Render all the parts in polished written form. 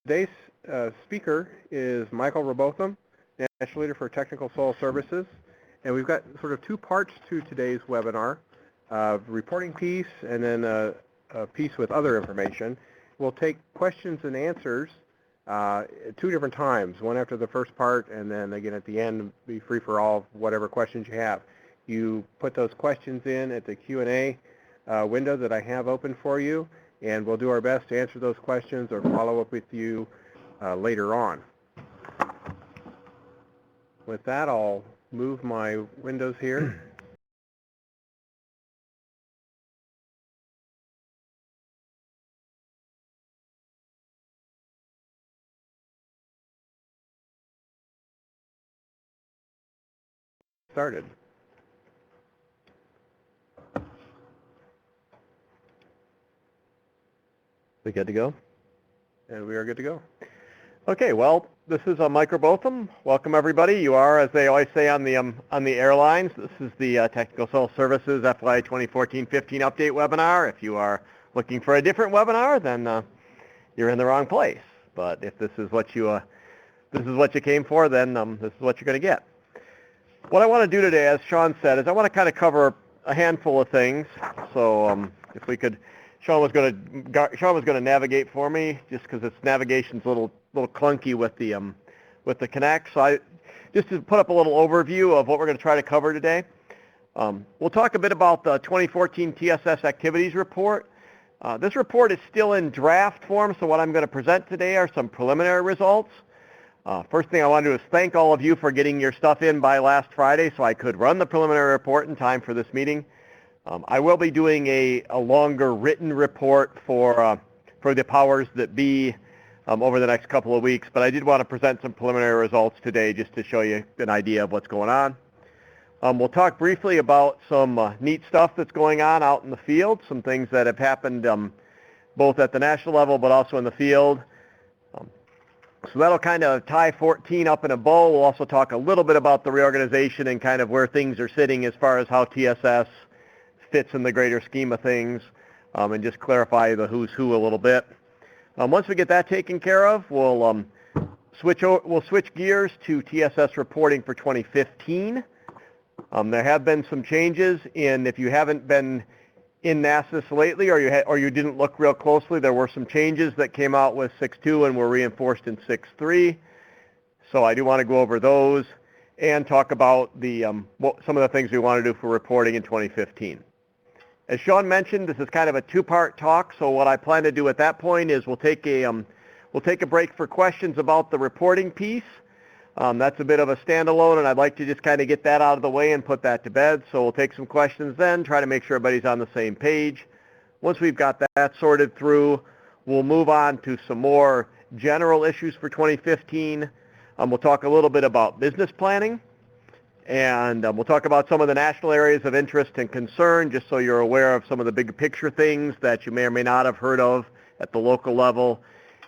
Today's speaker is Michael Robotham, National Leader for Technical Soil Services. And we've got sort of two parts to today's webinar, reporting piece and then a piece with other information. We'll take questions and answers at two different times, one after the first part, and then again at the end, be free for all whatever questions you have. You put those questions in at the Q&A window that I have open for you, and we'll do our best to answer those questions or follow up with you later on. With that, I'll move my windows here. Started. We good to go? And we are good to go. Okay, well, this is Mike Robotham. Welcome everybody. You are, as they always say on the airlines, this is the Technical Soil Services FY 2014-15 update webinar. If you are looking for a different webinar, then you're in the wrong place. But if this is what you came for, then this is what you're going to get. What I want to do today, as Sean said, is I want to kind of cover a handful of things. So if we could, Sean was going to navigate for me, just because its navigation's a little clunky with the Connect. So just to put up a little overview of what we're going to try to cover today. We'll talk a bit about the 2014 Tss Activities Report. This report is still in draft form, so what I'm going to present today are some preliminary results. First thing I want to do is thank all of you for getting your stuff in by last Friday so I could run the preliminary report in time for this meeting. I will be doing a longer written report for the powers that be over the next couple of weeks, but I did want to present some preliminary results today just to show you an idea of what's going on. We'll talk briefly about some neat stuff that's going on out in the field, some things that have happened both at the national level but also in the field. So that'll kind of tie 14 up in a bow. We'll also talk a little bit about the reorganization and kind of where things are sitting as far as how TSS fits in the greater scheme of things, and just clarify the who's who a little bit. Once we get that taken care of, we'll switch gears to TSS reporting for 2015. There have been some changes in, if you haven't been in Nrcs lately or you didn't look real closely, there were some changes that came out with 6.2 and were reinforced in 6.3. So I do want to go over those and talk about some of the things we want to do for reporting in 2015. As Sean mentioned, this is kind of a two-part talk, so what I plan to do at that point is we'll take a break for questions about the reporting piece. That's a bit of a standalone, and I'd like to just kind of get that out of the way and put that to bed. So we'll take some questions then, try to make sure everybody's on the same page. Once we've got that sorted through, we'll move on to some more general issues for 2015. We'll talk a little bit about business planning, and we'll talk about some of the national areas of interest and concern, just so you're aware of some of the big picture things that you may or may not have heard of at the local level.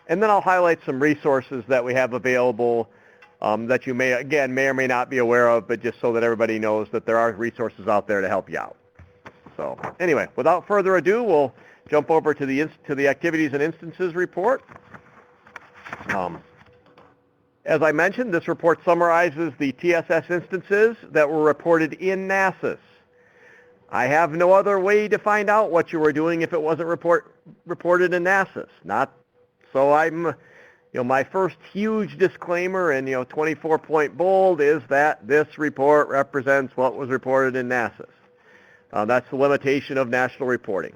And then I'll highlight some resources that we have available that you may or may not be aware of, but just so that everybody knows that there are resources out there to help you out. So anyway, without further ado, we'll jump over to the Activities and Instances report. As I mentioned, this report summarizes the TSS instances that were reported in Nrcs. I have no other way to find out what you were doing if it wasn't reported in Nrcs. My first huge disclaimer in 24-point bold is that this report represents what was reported in Nrcs. That's the limitation of national reporting.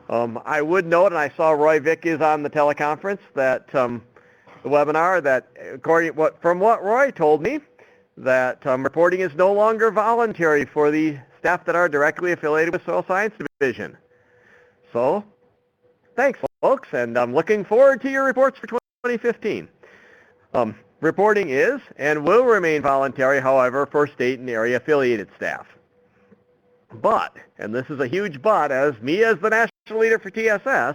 I would note, and I saw Roy Vick is on the teleconference, that the webinar, that from what Roy told me, that reporting is no longer voluntary for the staff that are directly affiliated with Soil Science Division. So, thanks folks, and I'm looking forward to your reports for 2015. Reporting is and will remain voluntary, however, for state and area affiliated staff. But, and this is a huge but, as the national leader for TSS,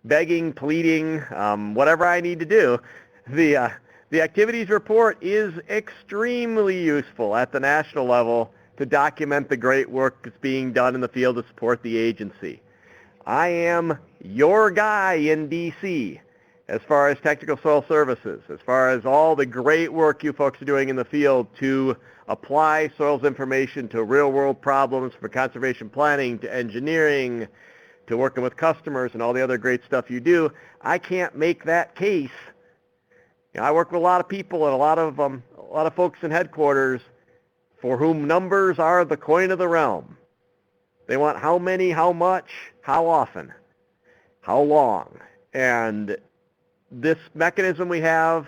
begging, pleading, whatever I need to do, the activities report is extremely useful at the national level to document the great work that's being done in the field to support the agency. I am your guy in DC, as far as technical soil services, as far as all the great work you folks are doing in the field to apply soils information to real-world problems, for conservation planning, to engineering, to working with customers and all the other great stuff you do, I can't make that case. You know, I work with a lot of people and a lot of folks in headquarters for whom numbers are the coin of the realm. They want how many, how much, how often, how long. And this mechanism we have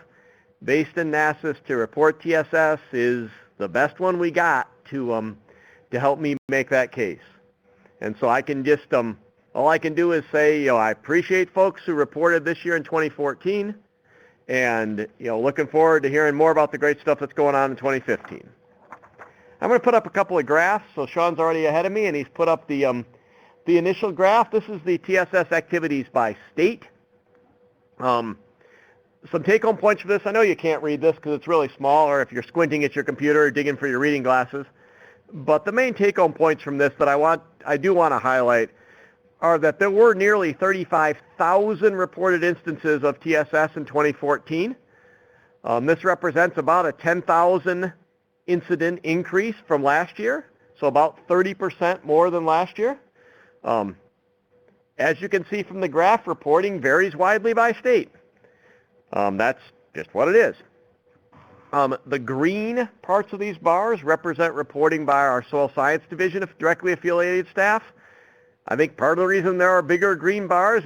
based in Nrcs to report TSS is the best one we got to help me make that case. And so I can just, all I can do is say, you know, I appreciate folks who reported this year in 2014, and, you know, looking forward to hearing more about the great stuff that's going on in 2015. I'm going to put up a couple of graphs. So Sean's already ahead of me, and he's put up the initial graph. This is the TSS activities by state. Some take-home points for this. I know you can't read this because it's really small, or if you're squinting at your computer or digging for your reading glasses. But the main take-home points from this that I do want to highlight are that there were nearly 35,000 reported instances of TSS in 2014. This represents about a 10,000 incident increase from last year, so about 30% more than last year. As you can see from the graph, reporting varies widely by state. That's just what it is. The green parts of these bars represent reporting by our Soil Science Division of directly affiliated staff. I think part of the reason there are bigger green bars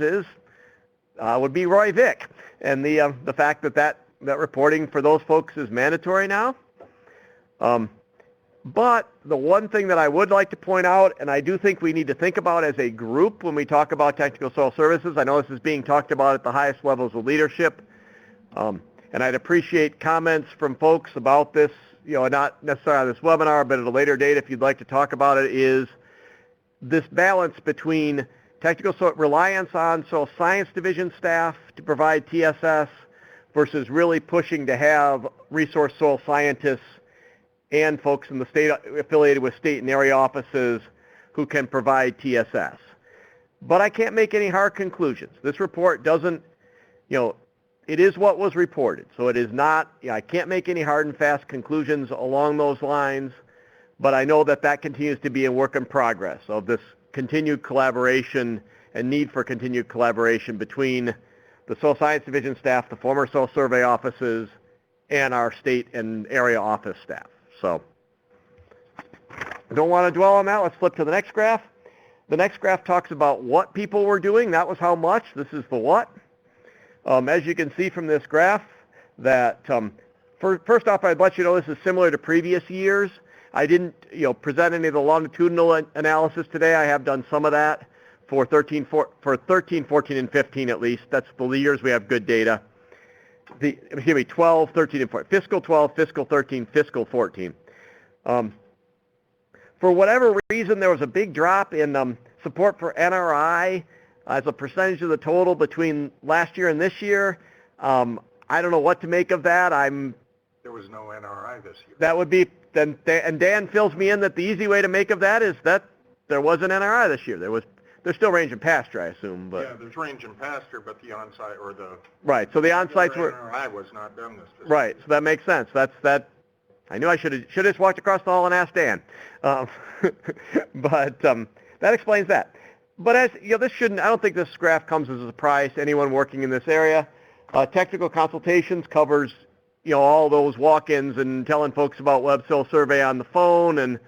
would be Roy Vick, and the fact that reporting for those folks is mandatory now. But the one thing that I would like to point out, and I do think we need to think about as a group when we talk about technical soil services, I know this is being talked about at the highest levels of leadership, and I'd appreciate comments from folks about this, you know, not necessarily on this webinar, but at a later date if you'd like to talk about it, is this balance between technical soil reliance on soil science division staff to provide TSS versus really pushing to have resource soil scientists and folks in the state affiliated with state and area offices who can provide TSS. But I can't make any hard conclusions. This report doesn't, you know, it is what was reported. So it is not, you know, I can't make any hard and fast conclusions along those lines, but I know that continues to be a work in progress of this continued collaboration and need for continued collaboration between the Soil Science Division staff, the former soil survey offices, and our state and area office staff. So I don't want to dwell on that. Let's flip to the next graph. The next graph talks about what people were doing. That was how much. This is the what. As you can see from this graph, that first off, I'd let you know this is similar to previous years. I didn't, you know, present any of the longitudinal analysis today. I have done some of that for 13, 14, and 15 at least. That's the years we have good data. 12, 13, and 14. Fiscal 12, fiscal 13, fiscal 14. For whatever reason, there was a big drop in support for NRI as a percentage of the total between last year and this year. I don't know what to make of that. There was no NRI this year. That would be, and Dan fills me in that the easy way to make of that is that there was an NRI this year. There's still range and pasture, I assume, but yeah, there's range and pasture, but the on-site or the right. So the on-sites were NRI was not done this fiscal right. So that makes sense. That. I knew I should have just walked across the hall and asked Dan, but that explains that. But as you know, this shouldn't. I don't think this graph comes as a surprise to anyone working in this area. Technical consultations covers, you know, all those walk-ins and telling folks about web soil survey on the phone and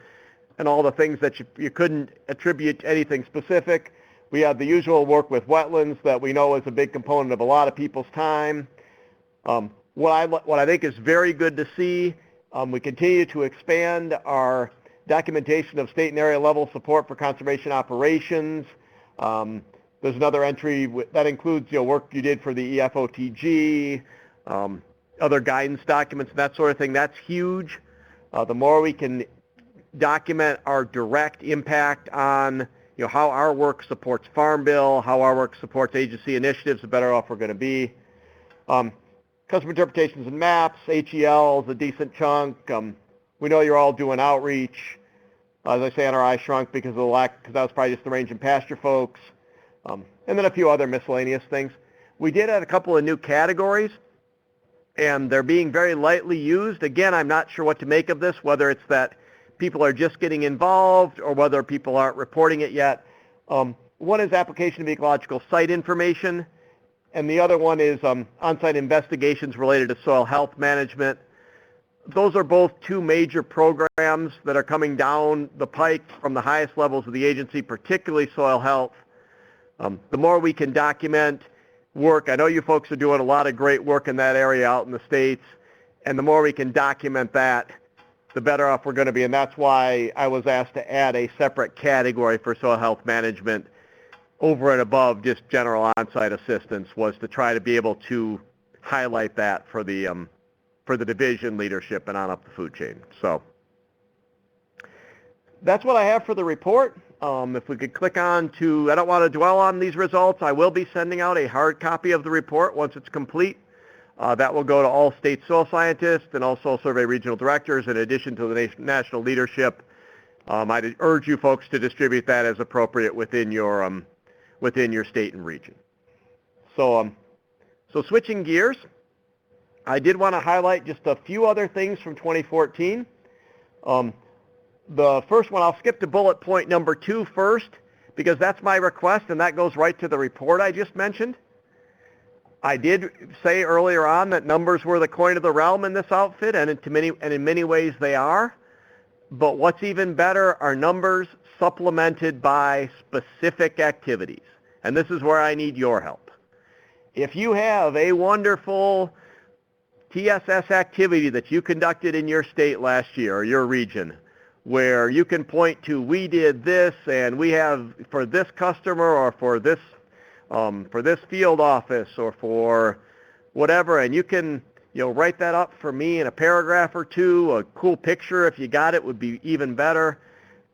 all the things that you couldn't attribute to anything specific. We have the usual work with wetlands that we know is a big component of a lot of people's time. What I think is very good to see, we continue to expand our documentation of state and area level support for conservation operations. There's another entry that includes, you know, work you did for the EFOTG, other guidance documents and that sort of thing. That's huge. The more we can document our direct impact on, you know, how our work supports Farm Bill, how our work supports agency initiatives, the better off we're going to be. Customer interpretations and maps, HEL is a decent chunk. We know you're all doing outreach. As I say, NRI shrunk because of the lack, because that was probably just the range and pasture folks. And then a few other miscellaneous things. We did add a couple of new categories, and they're being very lightly used. Again, I'm not sure what to make of this, whether it's that people are just getting involved or whether people aren't reporting it yet. One is application of ecological site information, and the other one is on-site investigations related to soil health management. Those are both two major programs that are coming down the pike from the highest levels of the agency, particularly soil health. The more we can document work, I know you folks are doing a lot of great work in that area out in the States, and the more we can document that, the better off we're going to be. And that's why I was asked to add a separate category for soil health management over and above just general on-site assistance, was to try to be able to highlight that for the division leadership and on up the food chain. So that's what I have for the report. If we could click on to, I don't want to dwell on these results. I will be sending out a hard copy of the report once it's complete. That will go to all state soil scientists and also survey regional directors in addition to the national leadership. I'd urge you folks to distribute that as appropriate within your state and region. So switching gears, I did want to highlight just a few other things from 2014. The first one, I'll skip to bullet point number 2 first, because that's my request, and that goes right to the report I just mentioned. I did say earlier on that numbers were the coin of the realm in this outfit, and in many ways they are. But what's even better are numbers supplemented by specific activities. And this is where I need your help. If you have a wonderful TSS activity that you conducted in your state last year or your region, where you can point to, we did this and we have for this customer or for this field office or for whatever, and you can write that up for me in a paragraph or two. A cool picture, if you got it, would be even better.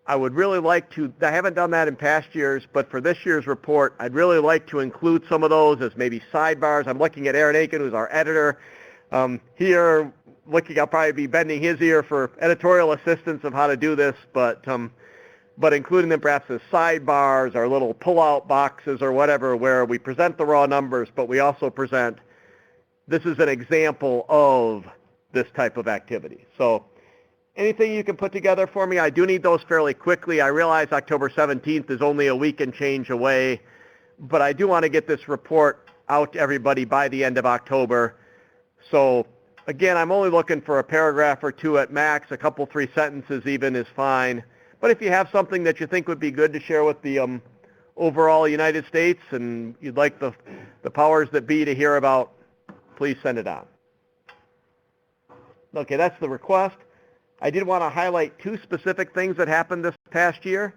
I would really like to, I haven't done that in past years, but for this year's report, I'd really like to include some of those as maybe sidebars. I'm looking at Aaron Aiken, who's our editor, here, I'll probably be bending his ear for editorial assistance of how to do this, but including them perhaps as sidebars or little pull-out boxes or whatever, where we present the raw numbers, but we also present, this is an example of this type of activity. So anything you can put together for me, I do need those fairly quickly. I realize October 17th is only a week and change away, but I do want to get this report out to everybody by the end of October. So again, I'm only looking for a paragraph or two at max. A couple, 3 sentences even is fine. But if you have something that you think would be good to share with the overall United States and you'd like the powers that be to hear about, please send it on. Okay, that's the request. I did want to highlight 2 specific things that happened this past year.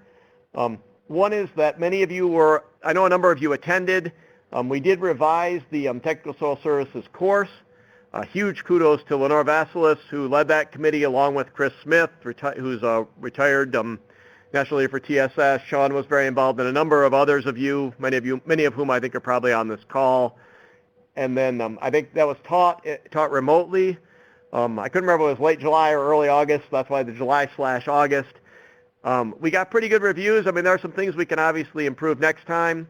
One is that many of you I know a number of you attended. We did revise the Technical Soil Services course. Huge kudos to Lenore Vasilis, who led that committee, along with Chris Smith, who's a retired national leader for TSS. Sean was very involved, and a number of others of you, many of whom I think are probably on this call. And then I think that was taught remotely. I couldn't remember if it was late July or early August. That's why the July/August. We got pretty good reviews. I mean, there are some things we can obviously improve next time,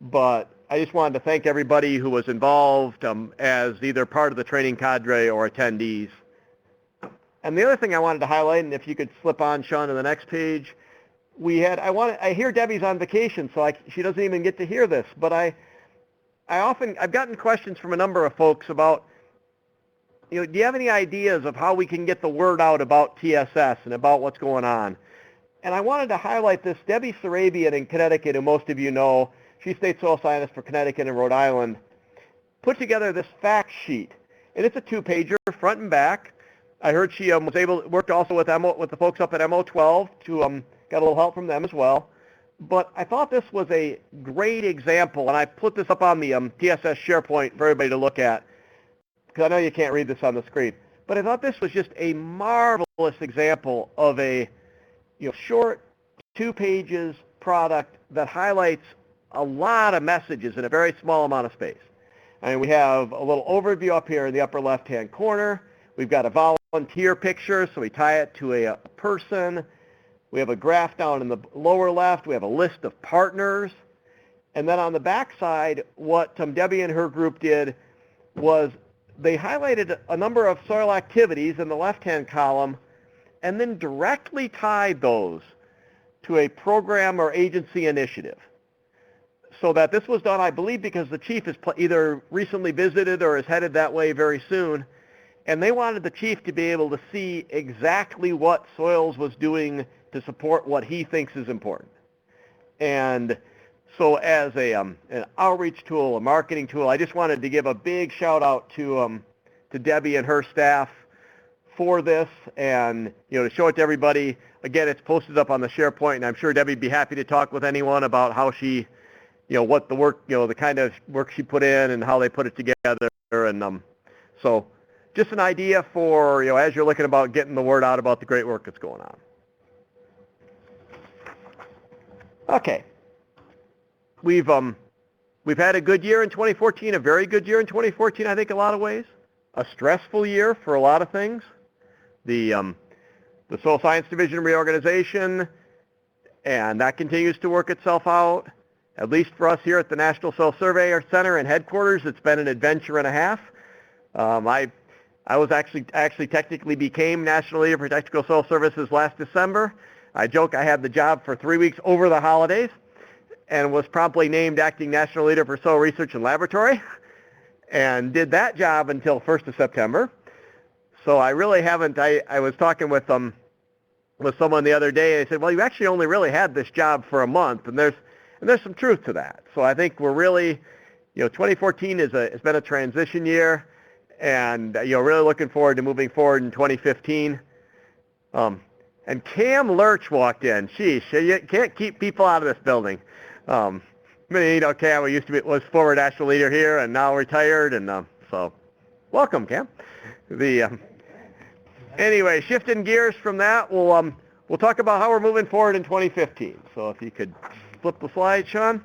but I just wanted to thank everybody who was involved as either part of the training cadre or attendees. And the other thing I wanted to highlight, and if you could flip on, Sean, to the next page, I hear Debbie's on vacation, so she doesn't even get to hear this, but I've gotten questions from a number of folks about, do you have any ideas of how we can get the word out about TSS and about what's going on? And I wanted to highlight this. Debbie Sarabian in Connecticut, who most of you know, she's state soil scientist for Connecticut and Rhode Island, put together this fact sheet. And it's a 2-pager, front and back. I heard she worked also with the folks up at MO12 to got a little help from them as well. But I thought this was a great example, and I put this up on the TSS SharePoint for everybody to look at, because I know you can't read this on the screen. But I thought this was just a marvelous example of a short 2 pages product that highlights a lot of messages in a very small amount of space. And we have a little overview up here in the upper left-hand corner. We've got a volunteer picture, so we tie it to a person. We have a graph down in the lower left. We have a list of partners. And then on the back side, what Debbie and her group did was they highlighted a number of soil activities in the left-hand column and then directly tied those to a program or agency initiative. So that this was done, I believe, because the chief is either recently visited or is headed that way very soon. And they wanted the chief to be able to see exactly what Soils was doing to support what he thinks is important. And so as an outreach tool, a marketing tool, I just wanted to give a big shout out to Debbie and her staff for this, and to show it to everybody. Again, it's posted up on the SharePoint, and I'm sure Debbie'd be happy to talk with anyone about how she, what the work, the kind of work she put in and how they put it together. And so just an idea for, as you're looking about getting the word out about the great work that's going on. Okay. We've had a good year in 2014, a very good year in 2014, I think, in a lot of ways. A stressful year for a lot of things. The Soil Science Division reorganization, and that continues to work itself out. At least for us here at the National Soil Survey Center and headquarters, it's been an adventure and a half. I was actually technically became National Leader for Technical Soil Services last December. I joke I had the job for 3 weeks over the holidays and was promptly named Acting National Leader for Soil Research and Laboratory and did that job until 1st of September. So I really haven't, I was talking with someone the other day, and they said, well, you actually only really had this job for a month, and there's some truth to that. So I think we're really, 2014 has been a transition year, and really looking forward to moving forward in 2015. And Cam Lurch walked in. Sheesh, you can't keep people out of this building. Cam was former national leader here and now retired, and so welcome, Cam. Anyway, shifting gears from that, we'll talk about how we're moving forward in 2015. So if you could flip the slide, Sean.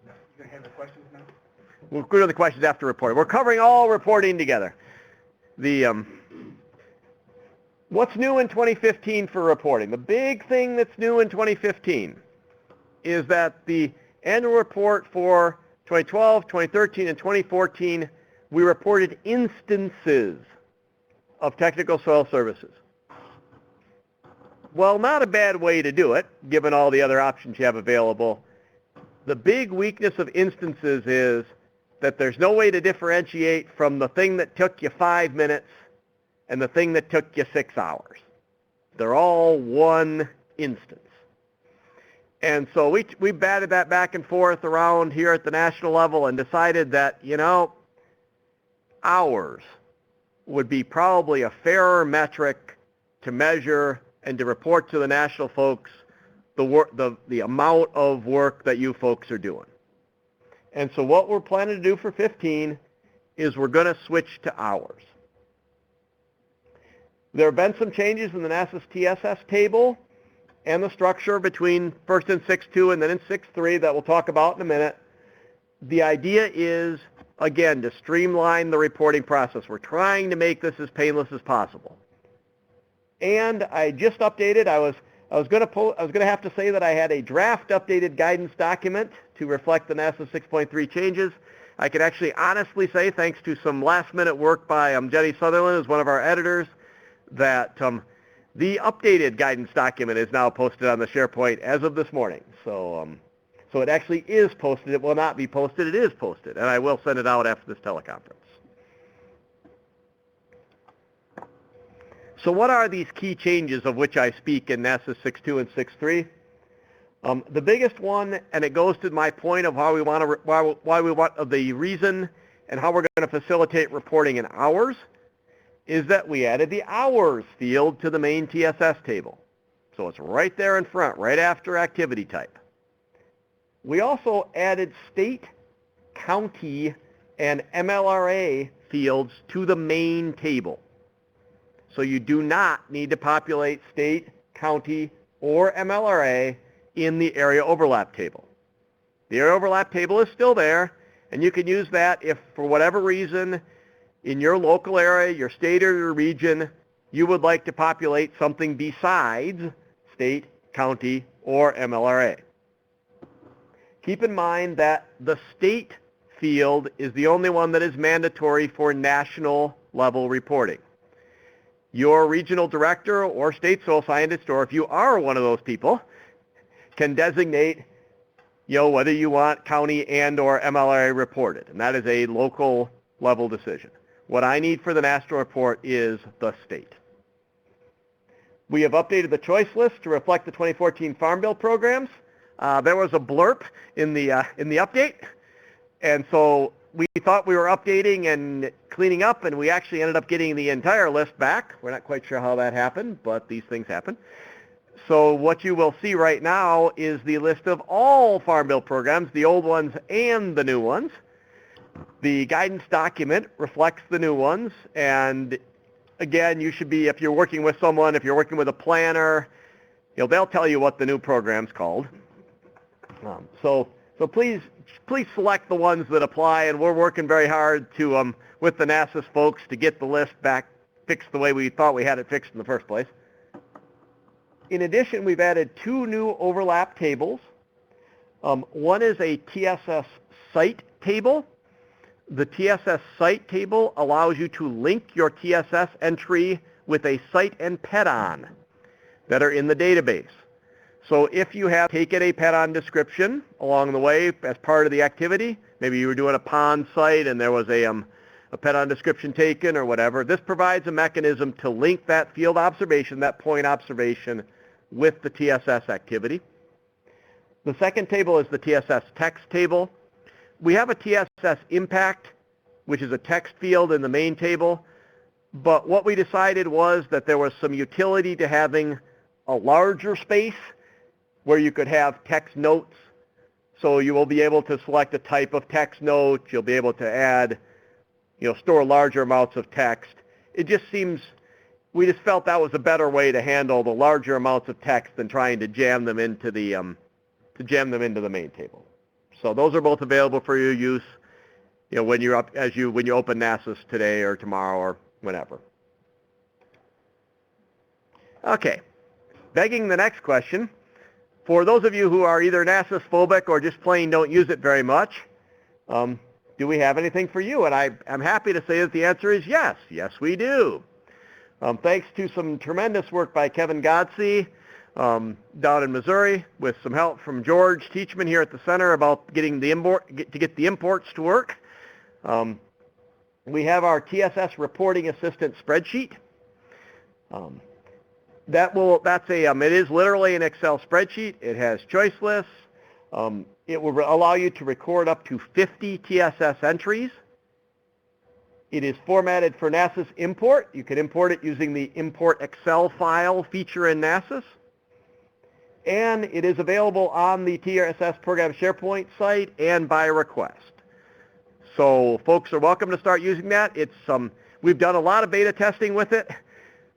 You gonna have the questions now? We'll go to the questions after reporting. We're covering all reporting together. What's new in 2015 for reporting? The big thing that's new in 2015 is that the annual report for 2012, 2013, and 2014, we reported instances of technical soil services. Well, not a bad way to do it, given all the other options you have available. The big weakness of instances is that there's no way to differentiate from the thing that took you 5 minutes and the thing that took you 6 hours. They're all one instance. And so we batted that back and forth around here at the national level and decided that, hours would be probably a fairer metric to measure and to report to the national folks the amount of work that you folks are doing. And so what we're planning to do for 15 is we're going to switch to hours. There have been some changes in the NASA's TSS table and the structure between first in 6.2 and then in 6.3 that we'll talk about in a minute. The idea is, again, to streamline the reporting process. We're trying to make this as painless as possible. And I just updated. I was going to have to say that I had a draft updated guidance document to reflect the NASA 6.3 changes. I could actually honestly say, thanks to some last-minute work by Jenny Sutherland, who's one of our editors, that the updated guidance document is now posted on the SharePoint as of this morning. So it actually is posted. It will not be posted. It is posted, and I will send it out after this teleconference. So what are these key changes of which I speak in NASA 6.2 and 6.3? The biggest one, and it goes to my point of how we want the reason and how we're going to facilitate reporting in hours, is that we added the hours field to the main TSS table. So it's right there in front, right after activity type. We also added state, county, and MLRA fields to the main table. So you do not need to populate state, county, or MLRA in the area overlap table. The area overlap table is still there, and you can use that if, for whatever reason, in your local area, your state or your region, you would like to populate something besides state, county, or MLRA. keep in mind that the state field is the only one that is mandatory for national level reporting. Your regional director or state soil scientist, or if you are one of those people, can designate, whether you want county and or MLRA reported, and that is a local level decision. What I need for the national report is the state. We have updated the choice list to reflect the 2014 Farm Bill programs. There was a blurb in the update, and so we thought we were updating and cleaning up, and we actually ended up getting the entire list back. We're not quite sure how that happened, but these things happen. So what you will see right now is the list of all Farm Bill programs, the old ones and the new ones. The guidance document reflects the new ones, and again, you should be, if you're working with someone, if you're working with a planner, they'll tell you what the new program's called. So please select the ones that apply, and we're working very hard to, with the NASA's folks, to get the list back fixed the way we thought we had it fixed in the first place. In addition, we've added 2 new overlap tables. One is a Tss Site Table. The Tss Site Table allows you to link your TSS entry with a site and pet-on that are in the database. So if you have taken a pet-on description along the way as part of the activity, maybe you were doing a pond site and there was a pet-on description taken or whatever, this provides a mechanism to link that field observation, that point observation, with the TSS activity. The second table is the Tss Text Table. We have a TSS impact, which is a text field in the main table, but what we decided was that there was some utility to having a larger space where you could have text notes. So you will be able to select a type of text note. You'll be able to add, store larger amounts of text. It just seems, we just felt that was a better way to handle the larger amounts of text than trying to jam them into the main table. So those are both available for your use, when you're up, when you open NASA's today or tomorrow or whenever. Okay, begging the next question. For those of you who are either NASA's phobic or just plain don't use it very much, do we have anything for you? And I'm happy to say that the answer is yes. Yes, we do. Thanks to some tremendous work by Kevin Godsey down in Missouri, with some help from George Teachman here at the center about getting the imports to work. We have our Tss Reporting Assistant spreadsheet. It is literally an Excel spreadsheet. It has choice lists. It will allow you to record up to 50 TSS entries. It is formatted for NASA's import. You can import it using the Import Excel file feature in NASA's. And it is available on the TSS program SharePoint site and by request. So folks are welcome to start using that. We've done a lot of beta testing with it.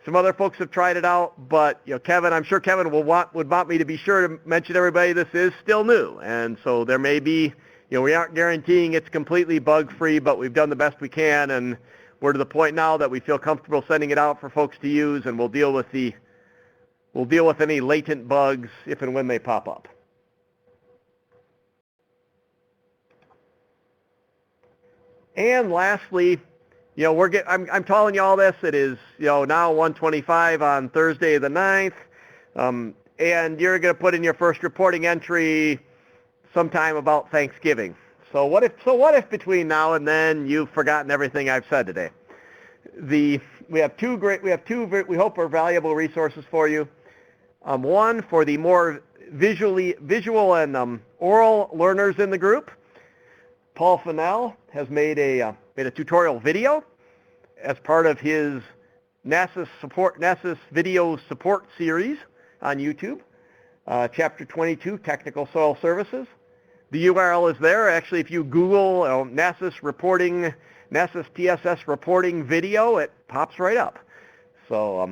Some other folks have tried it out, but Kevin, I'm sure Kevin would want me to be sure to mention to everybody this is still new. And so there may be, we aren't guaranteeing it's completely bug-free, but we've done the best we can, and we're to the point now that we feel comfortable sending it out for folks to use, and we'll deal with any latent bugs if and when they pop up. And lastly, I'm telling you all this. It is now 1:25 on Thursday the 9th, and you're going to put in your first reporting entry sometime about Thanksgiving. So what if between now and then you've forgotten everything I've said today? We hope are valuable resources for you. One for the more visual and oral learners in the group. Paul Fennell has made a tutorial video as part of his NASA's video support series on YouTube, Chapter 22, Technical Soil Services. The URL is there. Actually, if you Google NASA's TSS reporting video, it pops right up. So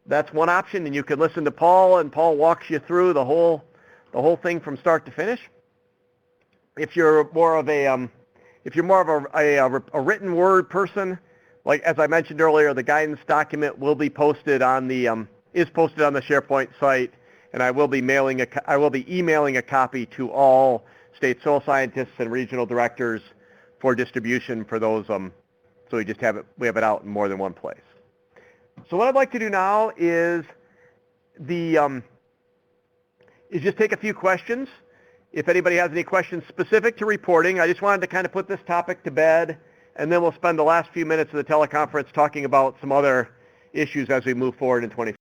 that's one option, and you can listen to Paul, and Paul walks you through the whole thing from start to finish. If you're more of a written word person, like as I mentioned earlier, the guidance document will be posted on the SharePoint site, and I will be emailing a copy to all state soil scientists and regional directors for distribution for those, so we have it out in more than one place. So what I'd like to do now is just take a few questions. If anybody has any questions specific to reporting, I just wanted to kind of put this topic to bed, and then we'll spend the last few minutes of the teleconference talking about some other issues as we move forward in 20.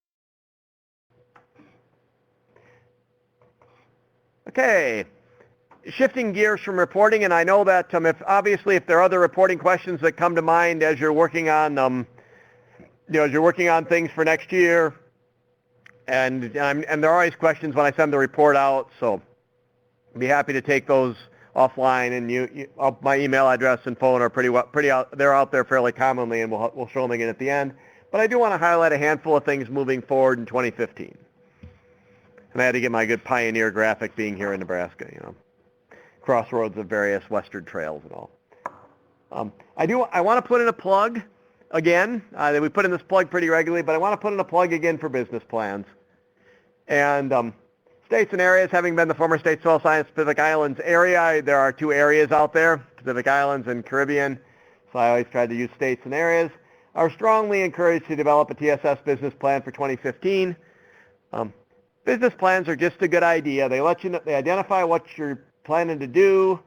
Okay, shifting gears from reporting, and I know that if there are other reporting questions that come to mind as you're working on, as you're working on things for next year, and there are always questions when I send the report out, so I'd be happy to take those offline. And my email address and phone are they're out there fairly commonly, and we'll show them again at the end. But I do want to highlight a handful of things moving forward in 2015. And I had to get my good pioneer graphic being here in Nebraska, crossroads of various western trails and all. I want to put in a plug again. We put in this plug pretty regularly, but I want to put in a plug again for business plans. And states and areas, having been the former state soil science Pacific Islands area, there are two areas out there, Pacific Islands and Caribbean. So I always tried to use states and areas. Are strongly encouraged to develop a TSS business plan for 2015. Business plans are just a good idea. They let you know, they identify what you're planning to do,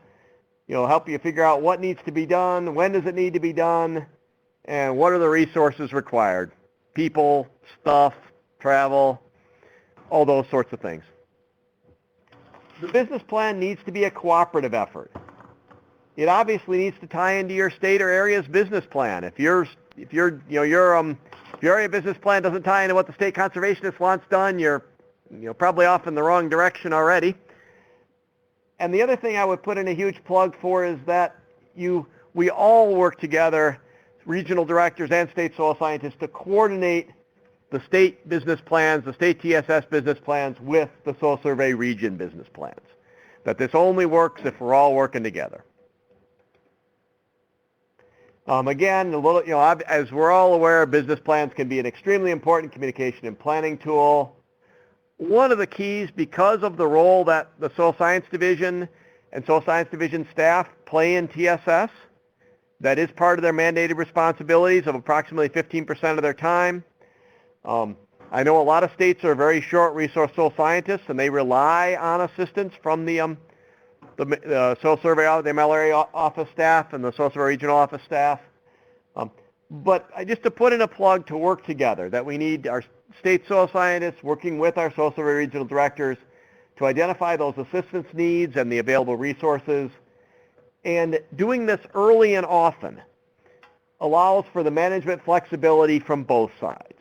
help you figure out what needs to be done, when does it need to be done, and what are the resources required. People, stuff, travel, all those sorts of things. The business plan needs to be a cooperative effort. It obviously needs to tie into your state or area's business plan. If your area business plan doesn't tie into what the state conservationist wants done, you're probably off in the wrong direction already. And the other thing I would put in a huge plug for is that we all work together, regional directors and state soil scientists, to coordinate the state business plans, the state TSS business plans with the soil survey region business plans. That this only works if we're all working together. Again, as we're all aware, business plans can be an extremely important communication and planning tool. One of the keys, because of the role that the Soil Science Division and Soil Science Division staff play in TSS, that is part of their mandated responsibilities of approximately 15% of their time. I know a lot of states are very short resource soil scientists, and they rely on assistance from the soil survey, the MLRA office staff and the soil survey regional office staff. But just to put in a plug to work together, that we need our state soil scientists working with our soil survey regional directors to identify those assistance needs and the available resources. And doing this early and often allows for the management flexibility from both sides.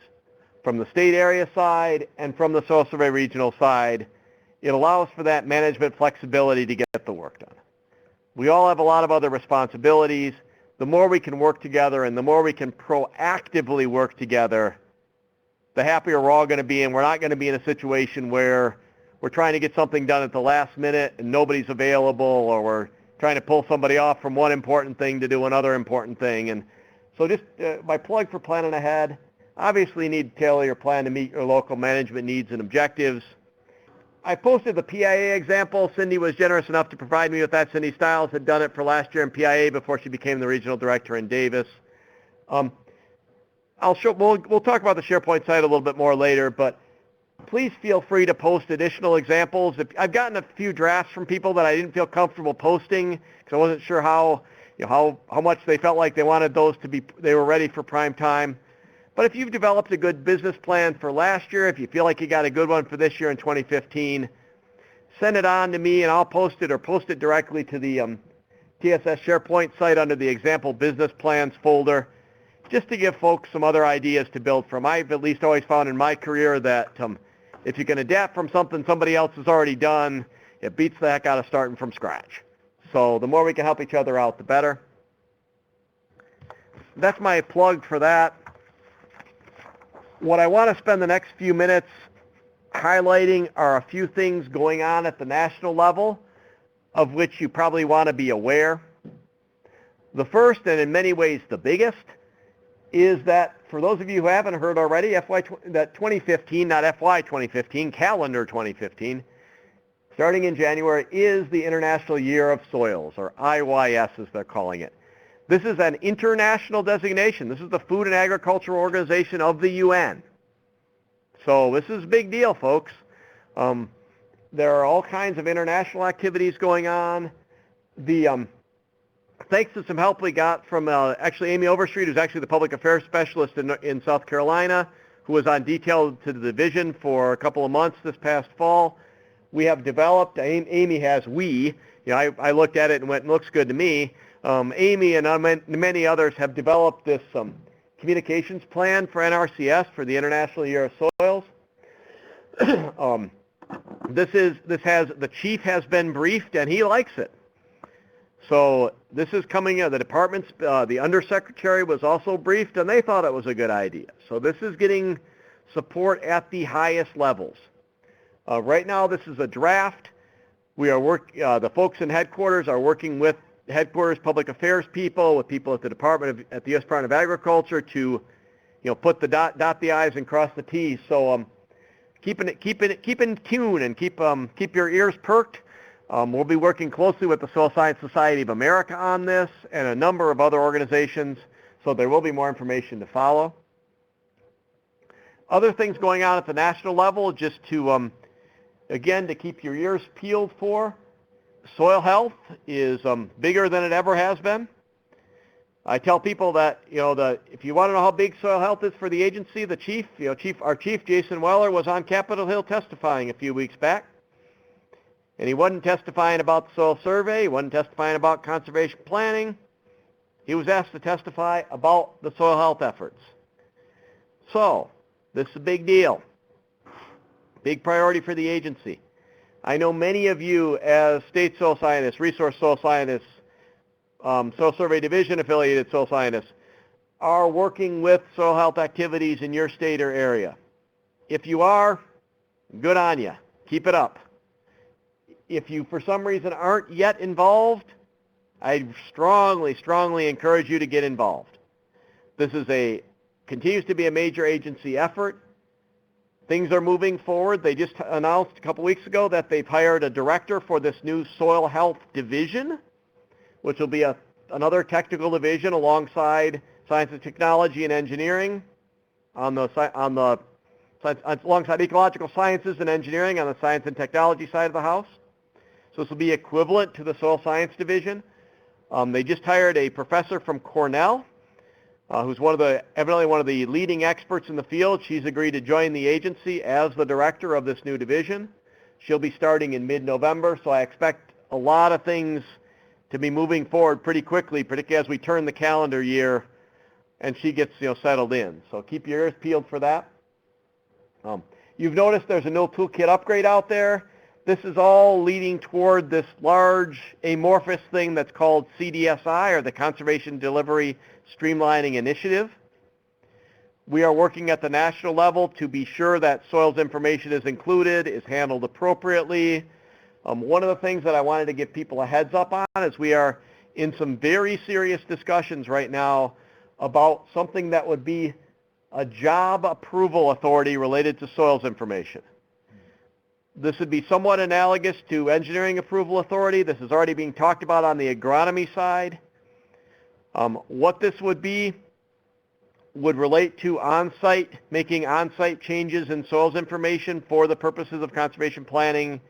From the state area side and from the soil survey regional side, it allows for that management flexibility to get the work done. We all have a lot of other responsibilities. The more we can work together and the more we can proactively work together, the happier we're all going to be, and we're not going to be in a situation where we're trying to get something done at the last minute and nobody's available, or we're trying to pull somebody off from one important thing to do another important thing. And so just my plug for planning ahead, obviously you need to tailor your plan to meet your local management needs and objectives. I posted the PIA example. Cindy was generous enough to provide me with that. Cindy Stiles had done it for last year in PIA before she became the regional director in Davis. We'll talk about the SharePoint site a little bit more later, but please feel free to post additional examples. I've gotten a few drafts from people that I didn't feel comfortable posting because I wasn't sure how much they felt like they wanted those to be, they were ready for prime time. But if you've developed a good business plan for last year, if you feel like you got a good one for this year in 2015, send it on to me and I'll post it, or post it directly to the TSS SharePoint site under the example business plans folder, just to give folks some other ideas to build from. I've at least always found in my career that if you can adapt from something somebody else has already done, it beats the heck out of starting from scratch. So the more we can help each other out, the better. That's my plug for that. What I want to spend the next few minutes highlighting are a few things going on at the national level of which you probably want to be aware. The first, and in many ways the biggest, is that for those of you who haven't heard already, that 2015, not FY 2015, calendar 2015, starting in January, is the International Year of Soils, or IYS as they're calling it. This is an international designation. This is the Food and Agriculture Organization of the UN. So this is a big deal, folks. There are all kinds of international activities going on. Thanks to some help we got from actually Amy Overstreet, who's actually the public affairs specialist in South Carolina, who was on detail to the division for a couple of months this past fall. We have developed, Amy has, I looked at it and went, looks good to me. Amy and many others have developed this communications plan for Nrcs for the International Year of Soils. The chief has been briefed and he likes it. So this is coming, the department's, the undersecretary was also briefed and they thought it was a good idea. So this is getting support at the highest levels. Right now this is a draft. We are the folks in headquarters are working with headquarters public affairs people, with people at the at the U.S. Department of Agriculture to, put dot the I's and cross the T's. So keep in tune and keep your ears perked. We'll be working closely with the Soil Science Society of America on this and a number of other organizations, so there will be more information to follow. Other things going on at the national level, just to, again, to keep your ears peeled for. Soil health is bigger than it ever has been. I tell people that, if you want to know how big soil health is for the agency, our chief, Jason Weller, was on Capitol Hill testifying a few weeks back. And he wasn't testifying about the soil survey. He wasn't testifying about conservation planning. He was asked to testify about the soil health efforts. So, this is a big deal. Big priority for the agency. I know many of you as state soil scientists, resource soil scientists, soil survey division affiliated soil scientists, are working with soil health activities in your state or area. If you are, good on you. Keep it up. If you, for some reason, aren't yet involved, I strongly, strongly encourage you to get involved. This continues to be a major agency effort. Things are moving forward. They just announced a couple weeks ago that they've hired a director for this new soil health division, which will be another technical division alongside science and technology and engineering, alongside ecological sciences and engineering on the science and technology side of the house. So this will be equivalent to the soil science division. They just hired a professor from Cornell, who's evidently one of the leading experts in the field. She's agreed to join the agency as the director of this new division. She'll be starting in mid-November, so I expect a lot of things to be moving forward pretty quickly, particularly as we turn the calendar year and she gets settled in. So keep your ears peeled for that. You've noticed there's a no toolkit upgrade out there. This is all leading toward this large amorphous thing that's called CDSI, or the Conservation Delivery Streamlining Initiative. We are working at the national level to be sure that soils information is included, is handled appropriately. One of the things that I wanted to give people a heads up on is we are in some very serious discussions right now about something that would be a job approval authority related to soils information. This would be somewhat analogous to engineering approval authority. This is already being talked about on the agronomy side. What this would be would relate to making on-site changes in soils information for the purposes of conservation planning,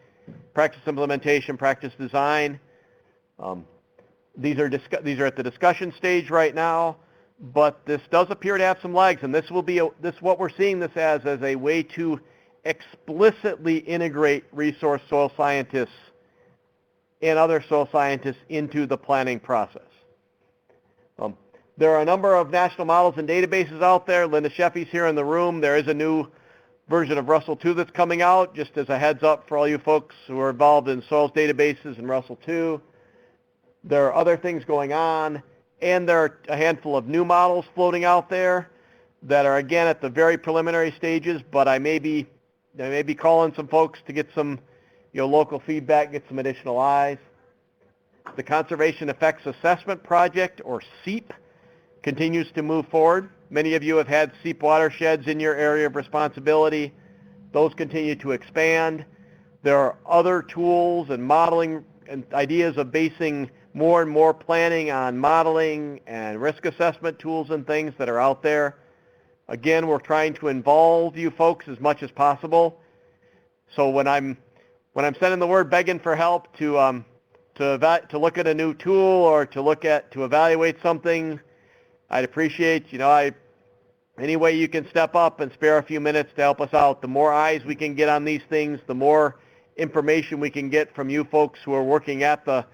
practice implementation, practice design. These are at the discussion stage right now, but this does appear to have some legs, and this will be what we're seeing this as a way to explicitly integrate resource soil scientists and other soil scientists into the planning process. There are a number of national models and databases out there. Linda Sheffy's here in the room. There is a new version of Russell 2 that's coming out, just as a heads up for all you folks who are involved in soils databases and Russell 2. There are other things going on, and there are a handful of new models floating out there that are, again, at the very preliminary stages, but I may be calling some folks to get some local feedback, get some additional eyes. The Conservation Effects Assessment Project, or SEEP, continues to move forward. Many of you have had SEEP watersheds in your area of responsibility. Those continue to expand. There are other tools and modeling and ideas of basing more and more planning on modeling and risk assessment tools and things that are out there. Again, we're trying to involve you folks as much as possible. So when I'm sending the word begging for help to look at a new tool or to evaluate something, I'd appreciate, any way you can step up and spare a few minutes to help us out. The more eyes we can get on these things, the more information we can get from you folks who are working at the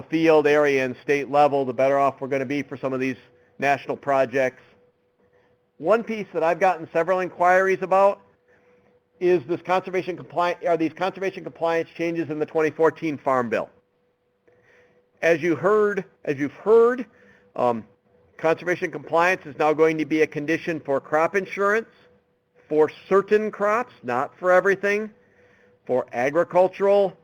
field area and state level, the better off we're going to be for some of these national projects. One piece that I've gotten several inquiries about is these conservation compliance changes in the 2014 Farm Bill. As you've heard, conservation compliance is now going to be a condition for crop insurance, for certain crops, not for everything, for agricultural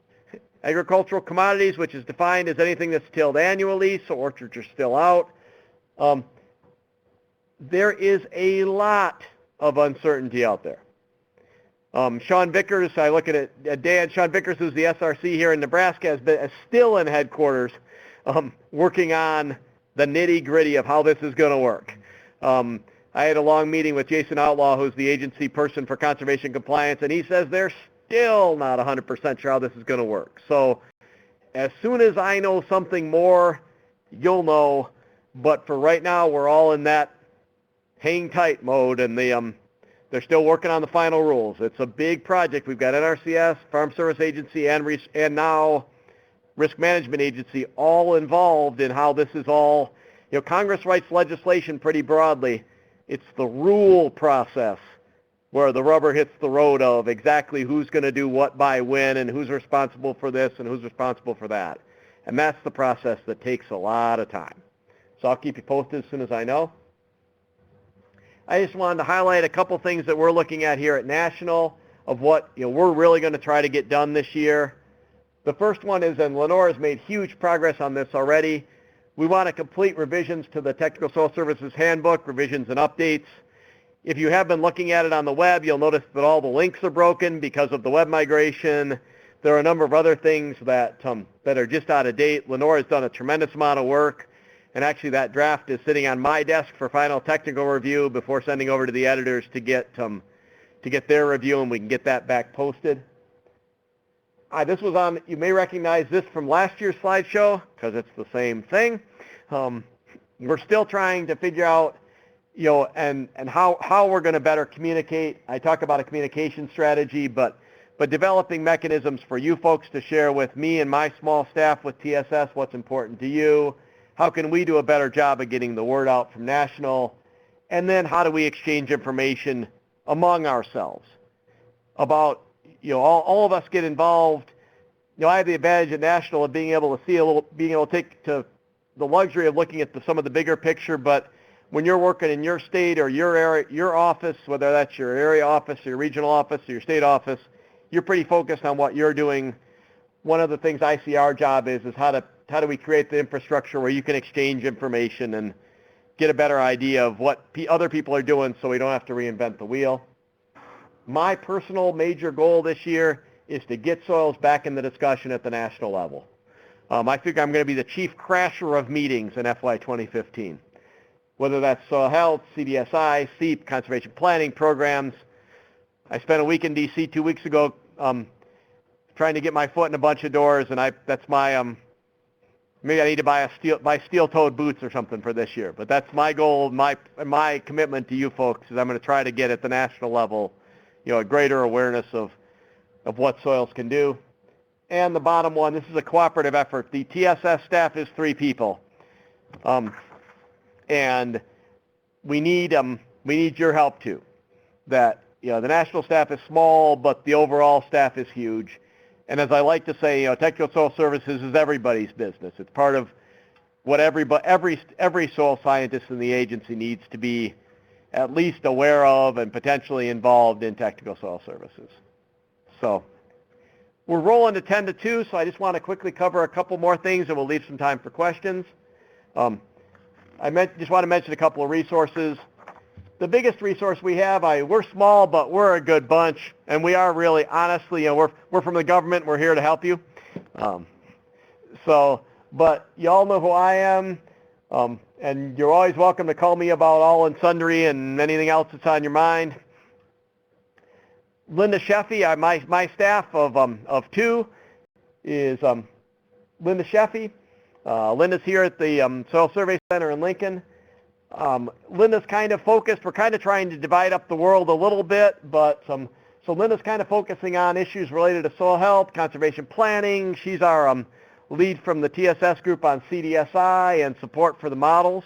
commodities, which is defined as anything that's tilled annually, so orchards are still out. There is a lot of uncertainty out there. Sean Vickers, I look at it, Dan, Sean Vickers, who's the SRC here in Nebraska, is still in headquarters working on the nitty-gritty of how this is going to work. I had a long meeting with Jason Outlaw, who's the agency person for conservation compliance, and he says they're still not 100% sure how this is going to work. So as soon as I know something more, you'll know. But for right now, we're all in that hang tight mode, and they're still working on the final rules. It's a big project. We've got Nrcs, Farm Service Agency, and now Risk Management Agency all involved in how this is all, Congress writes legislation pretty broadly. It's the rule process where the rubber hits the road of exactly who's going to do what by when and who's responsible for this and who's responsible for that. And that's the process that takes a lot of time. So I'll keep you posted as soon as I know. I just wanted to highlight a couple things that we're looking at here at National of what we're really going to try to get done this year. The first one is, and Lenore has made huge progress on this already, we want to complete revisions to the Technical Soil Services Handbook, revisions and updates. If you have been looking at it on the web, you'll notice that all the links are broken because of the web migration. There are a number of other things that are just out of date. Lenore has done a tremendous amount of work. And actually that draft is sitting on my desk for final technical review before sending over to the editors to get their review, and we can get that back posted. This was on, you may recognize this from last year's slideshow because it's the same thing. We're still trying to figure out, and how we're going to better communicate. I talk about a communication strategy, but developing mechanisms for you folks to share with me and my small staff with TSS what's important to you. How can we do a better job of getting the word out from National? And then how do we exchange information among ourselves about, all of us get involved. I have the advantage at National of being able to take to the luxury of looking at some of the bigger picture, but when you're working in your state or your area, your office, whether that's your area office, your regional office, or your state office, you're pretty focused on what you're doing. One of the things I see our job is how do we create the infrastructure where you can exchange information and get a better idea of what other people are doing so we don't have to reinvent the wheel. My personal major goal this year is to get soils back in the discussion at the national level. I think I'm going to be the chief crasher of meetings in FY 2015, whether that's soil health, CDSI, SEEP, conservation planning programs. I spent a week in D.C. 2 weeks ago trying to get my foot in a bunch of doors, and that's my maybe I need to buy steel-toed boots or something for this year. But that's my goal, my commitment to you folks is I'm going to try to get at the national level, a greater awareness of what soils can do. And the bottom one, this is a cooperative effort. The TSS staff is 3 people, and we need your help too. That the national staff is small, but the overall staff is huge. And as I like to say, technical soil services is everybody's business. It's part of what every soil scientist in the agency needs to be at least aware of and potentially involved in technical soil services. So we're rolling to 10 to 2, so I just want to quickly cover a couple more things and we'll leave some time for questions. Just want to mention a couple of resources. the biggest resource we have, we're small, but we're a good bunch, and we are really, honestly, we're from the government. We're here to help you. But you all know who I am, and you're always welcome to call me about all and sundry and anything else that's on your mind. Linda Sheffy, my staff of two is Linda Sheffy. Linda's here at the Soil Survey Center in Lincoln. Linda's kind of focused. We're kind of trying to divide up the world a little bit, but so Linda's kind of focusing on issues related to soil health, conservation planning. She's our lead from the TSS group on CDSI and support for the models.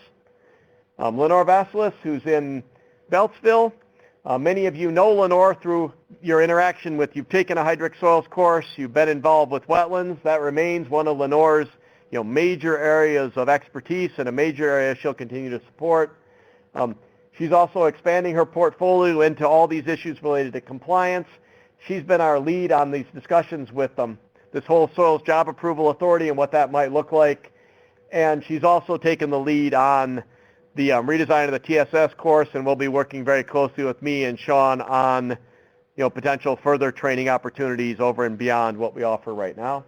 Lenore Vasilis, who's in Beltsville. Many of you know Lenore through your interaction with, you've taken a hydric soils course, you've been involved with wetlands. That remains one of Lenore's major areas of expertise and a major area she'll continue to support. She's also expanding her portfolio into all these issues related to compliance. She's been our lead on these discussions with this whole Soils Job Approval Authority and what that might look like. And she's also taken the lead on the redesign of the TSS course, and will be working very closely with me and Sean on potential further training opportunities over and beyond what we offer right now.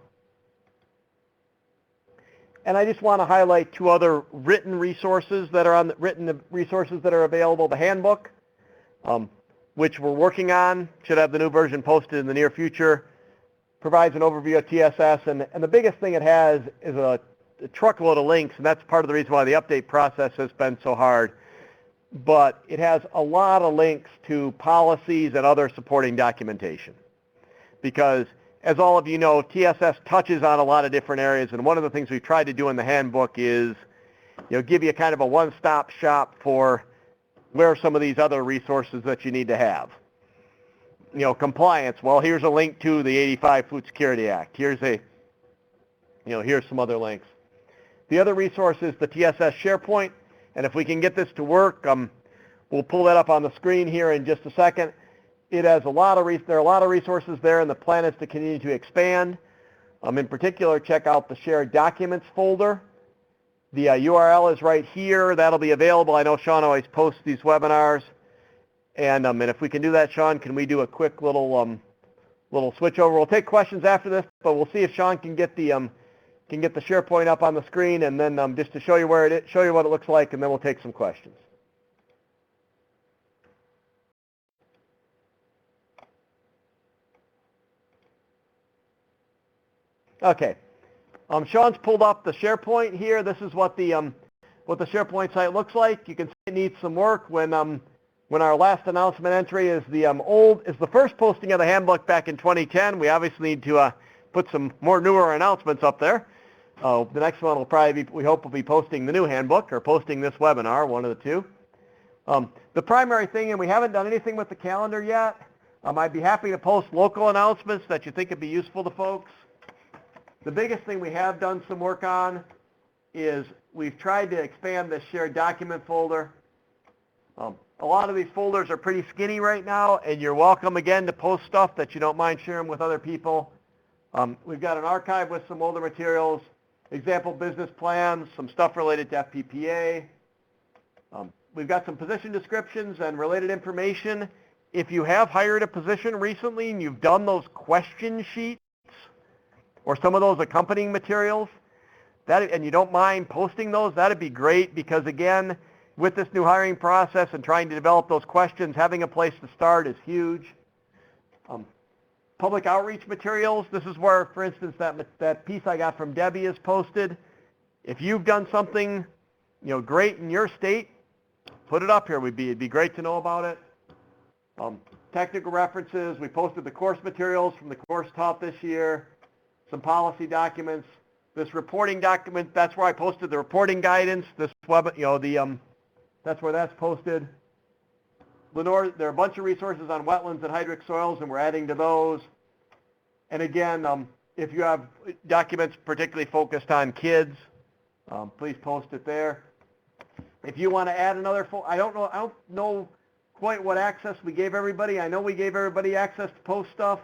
And I just want to highlight two other written resources that are available. The Handbook, which we're working on, should have the new version posted in the near future, provides an overview of TSS, and the biggest thing it has is a truckload of links, and that's part of the reason why the update process has been so hard. But it has a lot of links to policies and other supporting documentation, because as all of you know, TSS touches on a lot of different areas, and one of the things we've tried to do in the handbook is give you kind of a one-stop shop for where are some of these other resources that you need to have. Compliance. Well, here's a link to the 85 Food Security Act. Here's some other links. The other resource is the TSS SharePoint, and if we can get this to work, we'll pull that up on the screen here in just a second. It has there are a lot of resources there, and the plan is to continue to expand. In particular, check out the Shared Documents folder. The URL is right here. That'll be available. I know Sean always posts these webinars. And if we can do that, Sean, can we do a quick little switch over? We'll take questions after this, but we'll see if Sean can get the SharePoint up on the screen, and then just to show you what it looks like, and then we'll take some questions. Okay. Sean's pulled up the SharePoint here. This is what the SharePoint site looks like. You can see it needs some work. When our last announcement entry is the first posting of the handbook back in 2010. We obviously need to put some more newer announcements up there. The next one will probably be, we hope, will be posting the new handbook or posting this webinar, one of the two. The primary thing, and we haven't done anything with the calendar yet. I'd be happy to post local announcements that you think would be useful to folks. The biggest thing we have done some work on is we've tried to expand this shared document folder. A lot of these folders are pretty skinny right now, and you're welcome again to post stuff that you don't mind sharing with other people. We've got an archive with some older materials, example business plans, some stuff related to FPPA. We've got some position descriptions and related information. If you have hired a position recently and you've done those question sheets or some of those accompanying materials, and you don't mind posting those, that'd be great, because again, with this new hiring process and trying to develop those questions, having a place to start is huge. Public outreach materials, this is where, for instance, that piece I got from Debbie is posted. If you've done something great in your state, put it up here. It'd be great to know about it. Technical references, we posted the course materials from the course taught this year, some policy documents. This reporting document, that's where I posted the reporting guidance. This that's where that's posted. Lenore, there are a bunch of resources on wetlands and hydric soils, and we're adding to those. And again, if you have documents particularly focused on kids, please post it there. If you want to add another, I don't know quite what access we gave everybody. I know we gave everybody access to post stuff.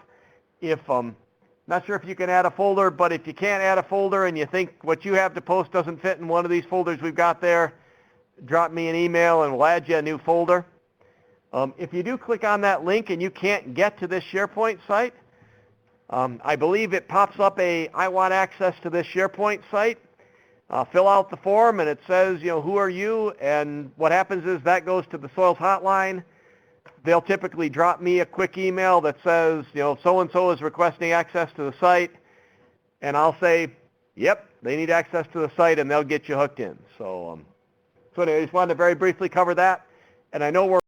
Not sure if you can add a folder, but if you can't add a folder and you think what you have to post doesn't fit in one of these folders we've got there, drop me an email and we'll add you a new folder. If you do click on that link and you can't get to this SharePoint site, I believe it pops up I want access to this SharePoint site. Fill out the form and it says, who are you? And what happens is that goes to the soils hotline. They'll typically drop me a quick email that says, so-and-so is requesting access to the site. And I'll say, yep, they need access to the site, and they'll get you hooked in. So anyway, I just wanted to very briefly cover that. And I know we're